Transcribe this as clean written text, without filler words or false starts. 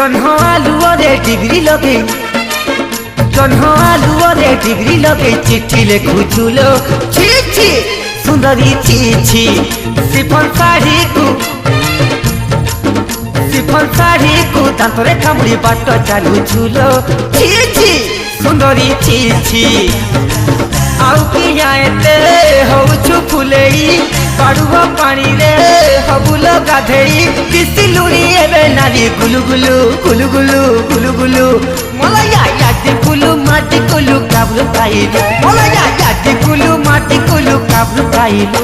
जन्ह आलुअरे degree लगे जन्ह आलुअरे degree लगे चिट्ठी लिखुचुलो छी छी सुंदरी छी छी सिफन साड़ी को दांतरे कामुड़ी बाट चलुचुलो छी छी सुंदरी छी छी आउ किया एते होउछु फुलेई पाड़ुव पानी रे हबुल गाधेई किसिलुरी एबे नारी गुलु गुलु गुलु गुलु गुलु गुलु मलया यादी कुलु माटी कुलु काबलु पाइलु मलया यादी कुलु माटी कुलु काबलु पाइलु।